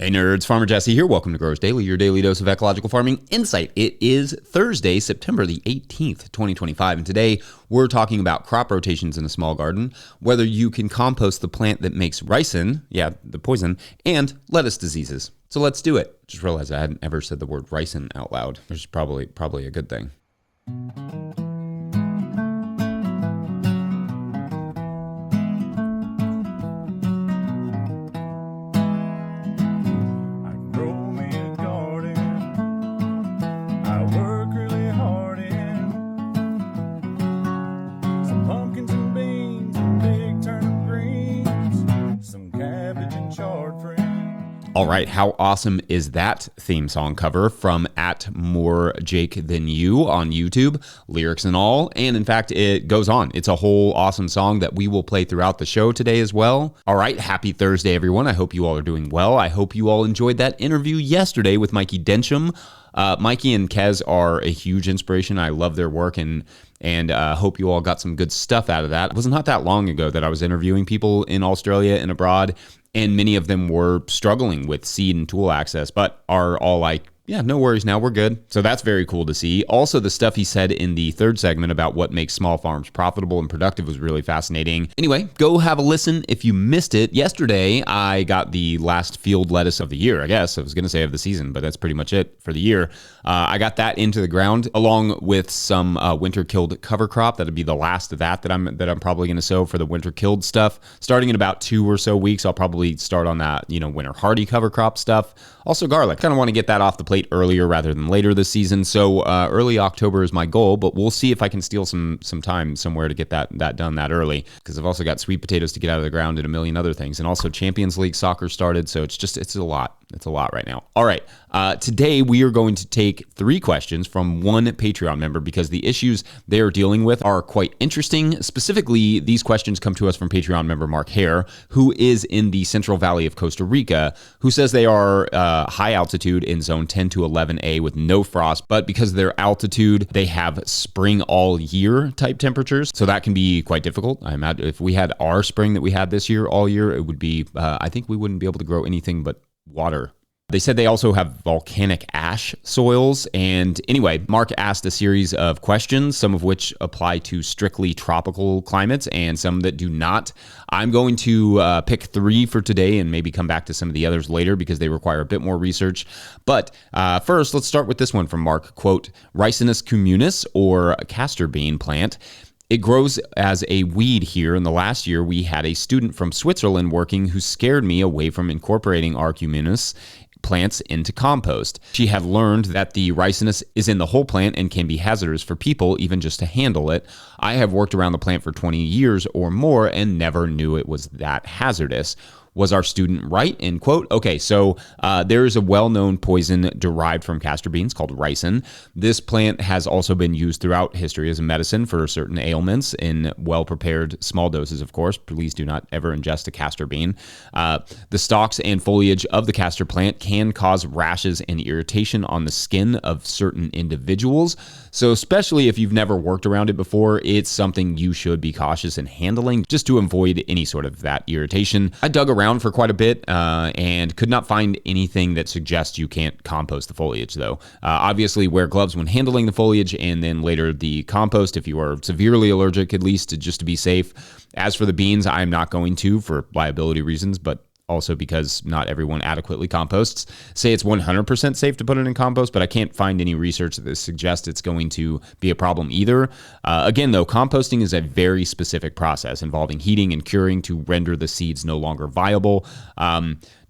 Hey nerds, Farmer Jesse here. Welcome to Growers Daily, your daily dose of ecological farming insight. It is Thursday, September the 18th, 2025, and today we're talking about crop rotations in a small garden, whether you can compost the plant that makes ricin, the poison, and lettuce diseases. So let's do it. Just realized I hadn't ever said the word ricin out loud, which is probably a good thing. All right, how awesome is that theme song cover from @MoreJakeThanYou on YouTube, lyrics and all, and in fact, it goes on. It's a whole awesome song that we will play throughout the show today as well. All right, happy Thursday, everyone. I hope you all are doing well. I hope you all enjoyed that interview yesterday with Mikey Densham. Mikey and Kez are a huge inspiration. I love their work and hope you all got some good stuff out of that. It was not that long ago that I was interviewing people in Australia and abroad, and many of them were struggling with seed and tool access, but are all like, yeah, no worries now, we're good. So that's very cool to see. Also, the stuff he said in the third segment about what makes small farms profitable and productive was really fascinating. Anyway, go have a listen if you missed it. Yesterday, I got the last field lettuce of the year, I guess. I was going to say of the season, but that's pretty much it for the year. I got that into the ground along with some winter-killed cover crop. That'd be the last of that I'm probably going to sow for the winter-killed stuff. Starting in about 2 or so weeks, I'll probably start on that, winter hardy cover crop stuff. Also garlic. Kind of want to get that off the plate earlier rather than later this season. So early October is my goal, but we'll see if I can steal some time somewhere to get that done that early, because I've also got sweet potatoes to get out of the ground and a million other things. And also Champions League soccer started, so it's a lot. It's a lot right now. All right. Today we are going to take 3 questions from one Patreon member because the issues they are dealing with are quite interesting. Specifically, these questions come to us from Patreon member Mark Hare, who is in the Central Valley of Costa Rica, who says they are high altitude in zone 10 to 11A with no frost, but because of their altitude, they have spring all year type temperatures. So that can be quite difficult. I imagine if we had our spring that we had this year all year, it would be, I think we wouldn't be able to grow anything but water. They said they also have volcanic ash soils. And anyway, Mark asked a series of questions, some of which apply to strictly tropical climates and some that do not. I'm going to pick 3 for today and maybe come back to some of the others later because they require a bit more research. But first, let's start with this one from Mark. Quote, Ricinus communis, or castor bean plant. It grows as a weed here. In the last year, we had a student from Switzerland working who scared me away from incorporating our communis plants into compost. She had learned that the ricinus is in the whole plant and can be hazardous for people even just to handle it. I have worked around the plant for 20 years or more and never knew it was that hazardous. Was our student right? End quote. Okay, so there is a well-known poison derived from castor beans called ricin. This plant has also been used throughout history as a medicine for certain ailments in well-prepared small doses, of course. Please do not ever ingest a castor bean. The stalks and foliage of the castor plant can cause rashes and irritation on the skin of certain individuals. So especially if you've never worked around it before, it's something you should be cautious in handling just to avoid any sort of that irritation. I dug around for quite a bit and could not find anything that suggests you can't compost the foliage, though. Obviously, wear gloves when handling the foliage and then later the compost if you are severely allergic, at least just to be safe. As for the beans, I'm not going to for liability reasons, but also because not everyone adequately composts. Say it's 100% safe to put it in compost, but I can't find any research that suggests it's going to be a problem either. Again, though, composting is a very specific process involving heating and curing to render the seeds no longer viable.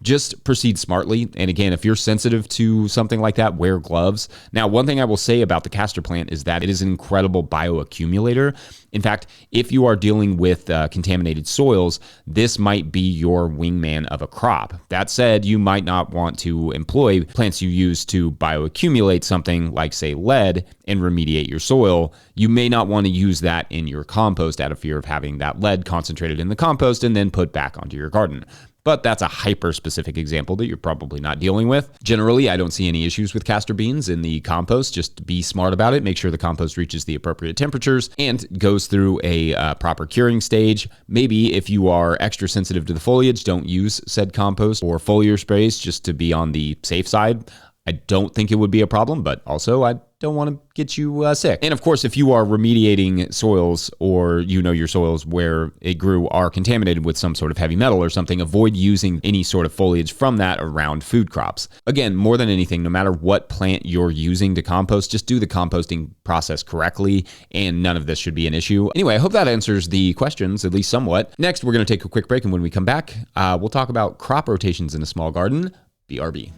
Just proceed smartly. And again, if you're sensitive to something like that, wear gloves. Now, one thing I will say about the castor plant is that it is an incredible bioaccumulator. In fact, if you are dealing with contaminated soils, this might be your wingman of a crop. That said, you might not want to employ plants you use to bioaccumulate something like, say, lead and remediate your soil. You may not want to use that in your compost out of fear of having that lead concentrated in the compost and then put back onto your garden. but that's a hyper-specific example that you're probably not dealing with. Generally, I don't see any issues with castor beans in the compost. Just be smart about it. Make sure the compost reaches the appropriate temperatures and goes through a proper curing stage. Maybe if you are extra sensitive to the foliage, don't use said compost or foliar sprays just to be on the safe side. I don't think it would be a problem, but also I don't want to get you sick. And of course, if you are remediating soils or your soils where it grew are contaminated with some sort of heavy metal or something, avoid using any sort of foliage from that around food crops. Again, more than anything, no matter what plant you're using to compost, just do the composting process correctly, and none of this should be an issue. Anyway, I hope that answers the questions, at least somewhat. Next, we're going to take a quick break, and when we come back, we'll talk about crop rotations in a small garden. BRB.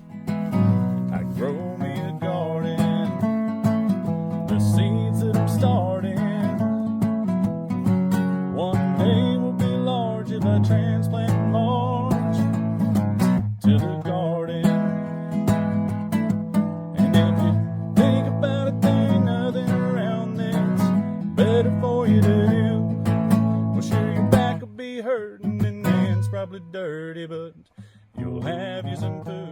Grow me a garden, the seeds that I'm starting, one day will be large if I transplant large to the garden. And if you think about a thing, nothing around that's better for you to do, well, sure, your back will be hurting and then it's probably dirty, but you'll have you some food.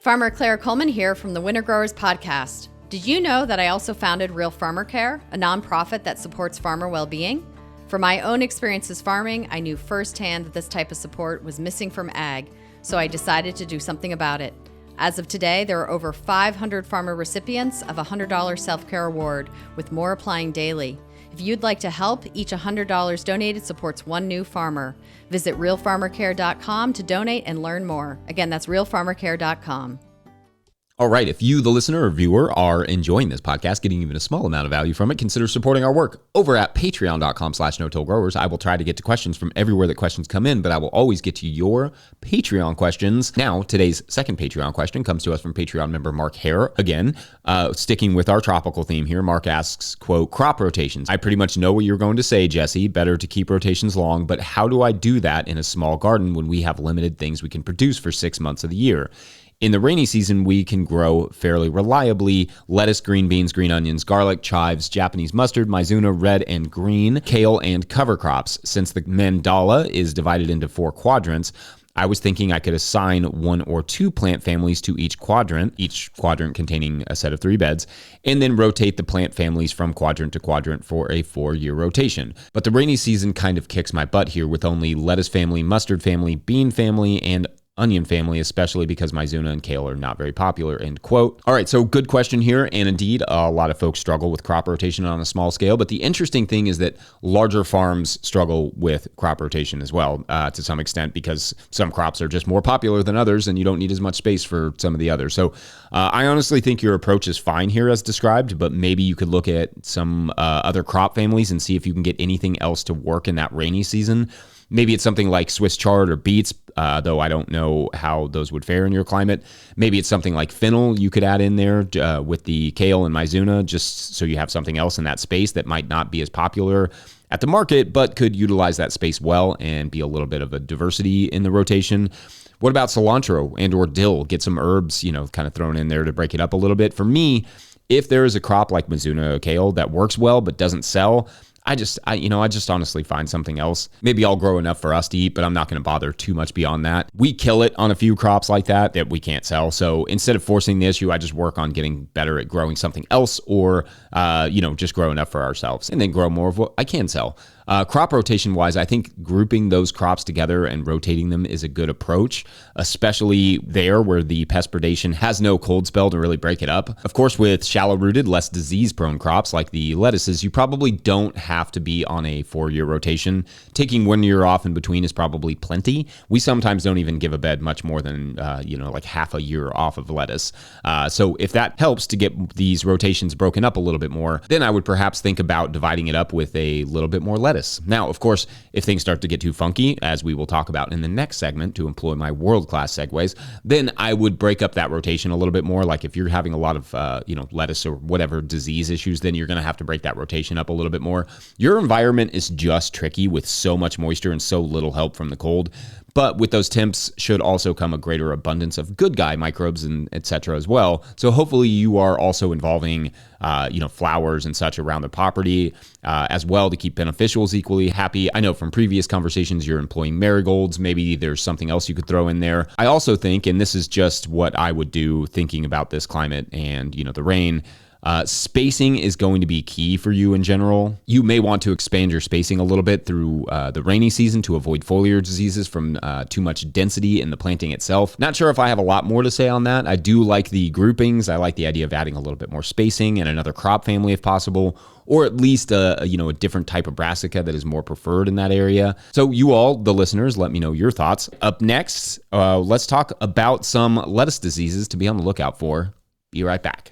Farmer Claire Coleman here from the Winter Growers Podcast. Did you know that I also founded Real Farmer Care, a nonprofit that supports farmer well-being? From my own experiences farming, I knew firsthand that this type of support was missing from ag, so I decided to do something about it. As of today, there are over 500 farmer recipients of a $100 self-care award, with more applying daily. If you'd like to help, each $100 donated supports one new farmer. Visit realfarmercare.com to donate and learn more. Again, that's realfarmercare.com. All right, if you, the listener or viewer, are enjoying this podcast, getting even a small amount of value from it, consider supporting our work over at patreon.com/no-till-growers. I will try to get to questions from everywhere that questions come in, but I will always get to your Patreon questions. Now, today's second Patreon question comes to us from Patreon member Mark Hare. Again, sticking with our tropical theme here, Mark asks, quote, crop rotations. I pretty much know what you're going to say, Jesse. Better to keep rotations long, but how do I do that in a small garden when we have limited things we can produce for 6 months of the year? In the rainy season, we can grow fairly reliably lettuce, green beans, green onions, garlic, chives, Japanese mustard, Mizuna, red and green, kale, and cover crops. Since the mandala is divided into 4 quadrants, I was thinking I could assign 1 or 2 plant families to each quadrant containing a set of 3 beds, and then rotate the plant families from quadrant to quadrant for a 4-year rotation. But the rainy season kind of kicks my butt here with only lettuce family, mustard family, bean family, and onion family, especially because Mizuna and kale are not very popular, end quote. All right, so good question here. And indeed, a lot of folks struggle with crop rotation on a small scale. But the interesting thing is that larger farms struggle with crop rotation as well, to some extent, because some crops are just more popular than others and you don't need as much space for some of the others. So I honestly think your approach is fine here as described, but maybe you could look at some other crop families and see if you can get anything else to work in that rainy season. Maybe it's something like Swiss chard or beets, though I don't know how those would fare in your climate. Maybe it's something like fennel you could add in there with the kale and Mizuna, just so you have something else in that space that might not be as popular at the market, but could utilize that space well and be a little bit of a diversity in the rotation. What about cilantro and or dill? Get some herbs, kind of thrown in there to break it up a little bit. For me, if there is a crop like Mizuna or kale that works well but doesn't sell, I just honestly find something else. Maybe I'll grow enough for us to eat, but I'm not going to bother too much beyond that. We kill it on a few crops like that we can't sell. So instead of forcing the issue, I just work on getting better at growing something else or, just grow enough for ourselves and then grow more of what I can sell. Crop rotation wise, I think grouping those crops together and rotating them is a good approach, especially there where the pest predation has no cold spell to really break it up. Of course, with shallow rooted, less disease prone crops like the lettuces, you probably don't have to be on a 4-year rotation. Taking 1 year off in between is probably plenty. We sometimes don't even give a bed much more than, like half a year off of lettuce. So if that helps to get these rotations broken up a little bit more, then I would perhaps think about dividing it up with a little bit more lettuce. Now, of course, if things start to get too funky, as we will talk about in the next segment to employ my world-class segues, then I would break up that rotation a little bit more. Like if you're having a lot of, lettuce or whatever disease issues, then you're going to have to break that rotation up a little bit more. Your environment is just tricky with so much moisture and so little help from the cold. But with those temps should also come a greater abundance of good guy microbes and etc. as well. So hopefully you are also involving flowers and such around the property as well to keep beneficials equally happy. I know from previous conversations you're employing marigolds. Maybe there's something else you could throw in there. I also think, and this is just what I would do thinking about this climate and the rain, spacing is going to be key for you in general. You may want to expand your spacing a little bit through the rainy season to avoid foliar diseases from too much density in the planting itself. Not sure if I have a lot more to say on that. I do like the groupings. I like the idea of adding a little bit more spacing and another crop family if possible, or at least a different type of brassica that is more preferred in that area. So you all, the listeners, let me know your thoughts. Up next, let's talk about some lettuce diseases to be on the lookout for. Be right back.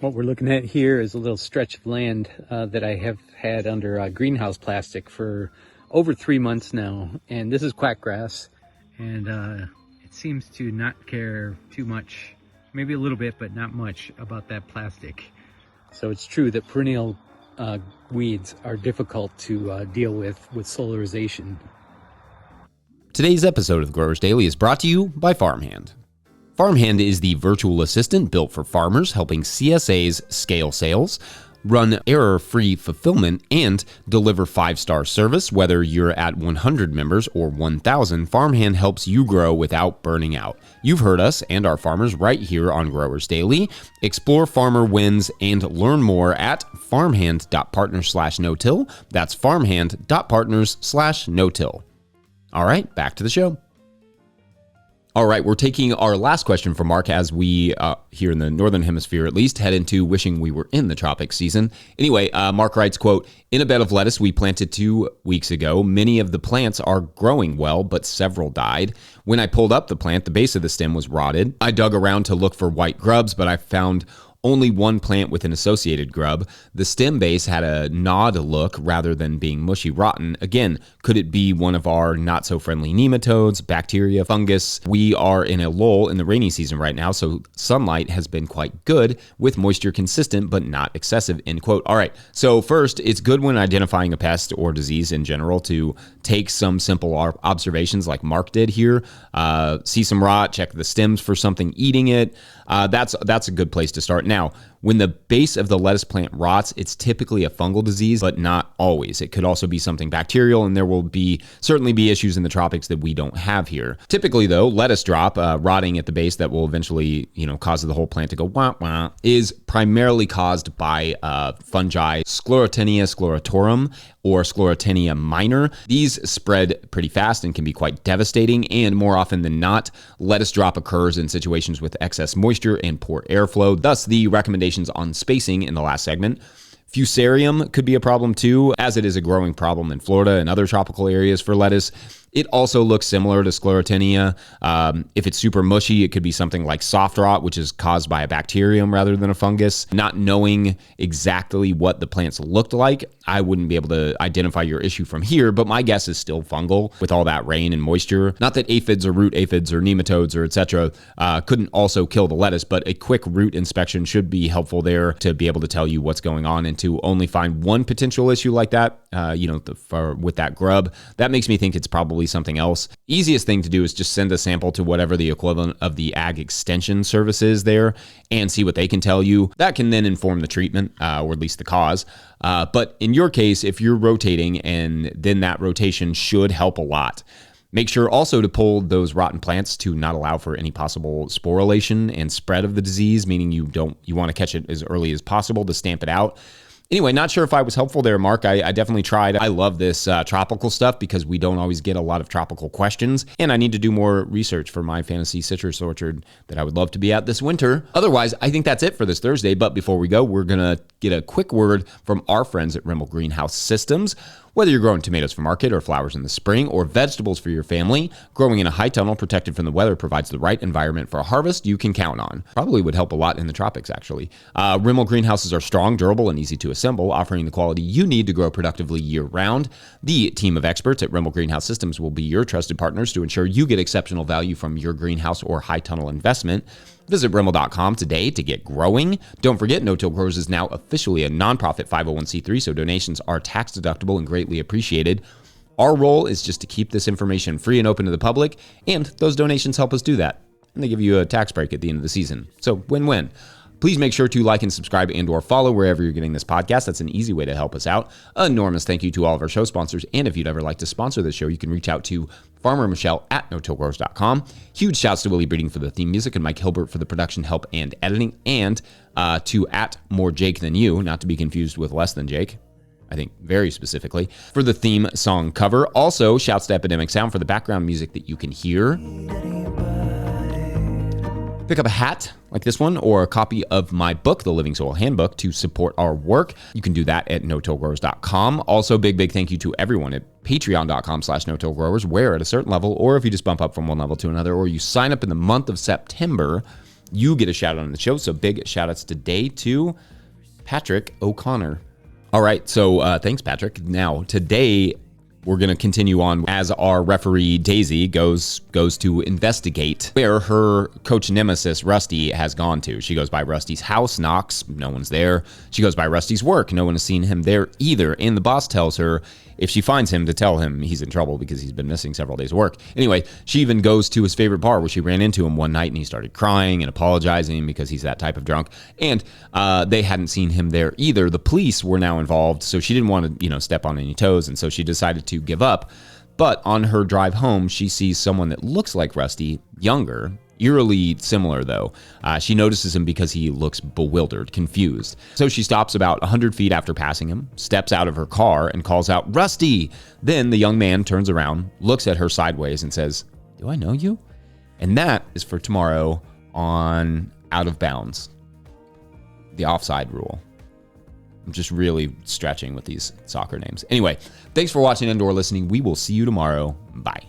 What we're looking at here is a little stretch of land that I have had under greenhouse plastic for over 3 months now. And this is quackgrass, and it seems to not care too much, maybe a little bit, but not much about that plastic. So it's true that perennial weeds are difficult to deal with solarization. Today's episode of the Growers Daily is brought to you by Farmhand. Farmhand is the virtual assistant built for farmers, helping CSAs scale sales, run error-free fulfillment, and deliver 5-star service. Whether you're at 100 members or 1,000, Farmhand helps you grow without burning out. You've heard us and our farmers right here on Growers Daily. Explore farmer wins and learn more at farmhand.partners/no-till. That's farmhand.partners/no-till. All right, back to the show. All right, we're taking our last question from Mark as we, here in the Northern Hemisphere at least, head into wishing we were in the tropics season. Anyway, Mark writes, quote, "In a bed of lettuce we planted 2 weeks ago, many of the plants are growing well, but several died. When I pulled up the plant, the base of the stem was rotted. I dug around to look for white grubs, but I found only one plant with an associated grub. The stem base had a gnawed look rather than being mushy rotten. Again, could it be one of our not-so-friendly nematodes, bacteria, fungus? We are in a lull in the rainy season right now, so sunlight has been quite good, with moisture consistent but not excessive," end quote. All right, so first, it's good when identifying a pest or disease in general to take some simple observations like Mark did here. See some rot, check the stems for something eating it. That's a good place to start. Now, when the base of the lettuce plant rots, it's typically a fungal disease, but not always. It could also be something bacterial, and there will certainly be issues in the tropics that we don't have here. Typically, though, lettuce drop, rotting at the base that will eventually, cause the whole plant to go wah wah, is primarily caused by fungi Sclerotinia sclerotorum or Sclerotinia minor. These spread pretty fast and can be quite devastating, and more often than not, lettuce drop occurs in situations with excess moisture and poor airflow. Thus, the recommendations on spacing in the last segment. Fusarium could be a problem too, as it is a growing problem in Florida and other tropical areas for lettuce. It also looks similar to Sclerotinia. If it's super mushy, it could be something like soft rot, which is caused by a bacterium rather than a fungus. Not knowing exactly what the plants looked like, I wouldn't be able to identify your issue from here, but my guess is still fungal with all that rain and moisture. Not that aphids or root aphids or nematodes or etc. Couldn't also kill the lettuce, but a quick root inspection should be helpful there to be able to tell you what's going on, and to only find one potential issue like that, with that grub. That makes me think it's probably something else. Easiest thing to do is just send a sample to whatever the equivalent of the ag extension service is there and see what they can tell you. That can then inform the treatment, or at least the cause. But in your case, if you're rotating, and then that rotation should help a lot. Make sure also to pull those rotten plants to not allow for any possible sporulation and spread of the disease, meaning you want to catch it as early as possible to stamp it out. Anyway, not sure if I was helpful there, Mark. I definitely tried. I love this tropical stuff because we don't always get a lot of tropical questions, and I need to do more research for my fantasy citrus orchard that I would love to be at this winter. Otherwise, I think that's it for this Thursday, but before we go, we're going to get a quick word from our friends at Rimmel Greenhouse Systems. Whether you're growing tomatoes for market or flowers in the spring or vegetables for your family, growing in a high tunnel protected from the weather provides the right environment for a harvest you can count on. Probably would help a lot in the tropics, actually. Rimmel greenhouses are strong, durable, and easy to assemble, offering the quality you need to grow productively year-round. The team of experts at Rimmel Greenhouse Systems will be your trusted partners to ensure you get exceptional value from your greenhouse or high tunnel investment. Visit Rimmel.com today to get growing. Don't forget, No Till Growers is now officially a nonprofit 501c3, so donations are tax deductible and greatly appreciated. Our role is just to keep this information free and open to the public, and those donations help us do that. And they give you a tax break at the end of the season. So win-win. Please make sure to like and subscribe and or follow wherever you're getting this podcast. That's an easy way to help us out. Enormous thank you to all of our show sponsors. And if you'd ever like to sponsor the show, you can reach out to Farmer Michelle at notillgrowers.com. Huge shouts to Willie Breeding for the theme music and Mike Hilbert for the production help and editing. And to at More Jake Than You, not to be confused with Less Than Jake, I think very specifically, for the theme song cover. Also, shouts to Epidemic Sound for the background music that you can hear. Pick up a hat like this one or a copy of my book, The Living Soil Handbook, to support our work. You can do that at notillgrowers.com. Also, big thank you to everyone at patreon.com/notillgrowers, where at a certain level, or if you just bump up from one level to another, or you sign up in the month of September, you get a shout out on the show. So big shout outs today to Patrick O'Connor. All right, so thanks, Patrick. Now, today we're going to continue on as our referee, Daisy, goes to investigate where her coach nemesis, Rusty, has gone to. She goes by Rusty's house, knocks, no one's there. She goes by Rusty's work, no one has seen him there either. And the boss tells her if she finds him to tell him he's in trouble because he's been missing several days of work. Anyway, she even goes to his favorite bar where she ran into him one night and he started crying and apologizing because he's that type of drunk. And they hadn't seen him there either. The police were now involved, so she didn't want to, step on any toes, and so she decided to give up. But on her drive home, she sees someone that looks like Rusty, younger, eerily similar though. She notices him because he looks bewildered, confused. So she stops about 100 feet after passing him, steps out of her car and calls out, "Rusty!" Then the young man turns around, looks at her sideways and says, "Do I know you?" And that is for tomorrow on Out of Bounds, the offside rule. I'm just really stretching with these soccer names. Anyway, thanks for watching and or listening. We will see you tomorrow. Bye.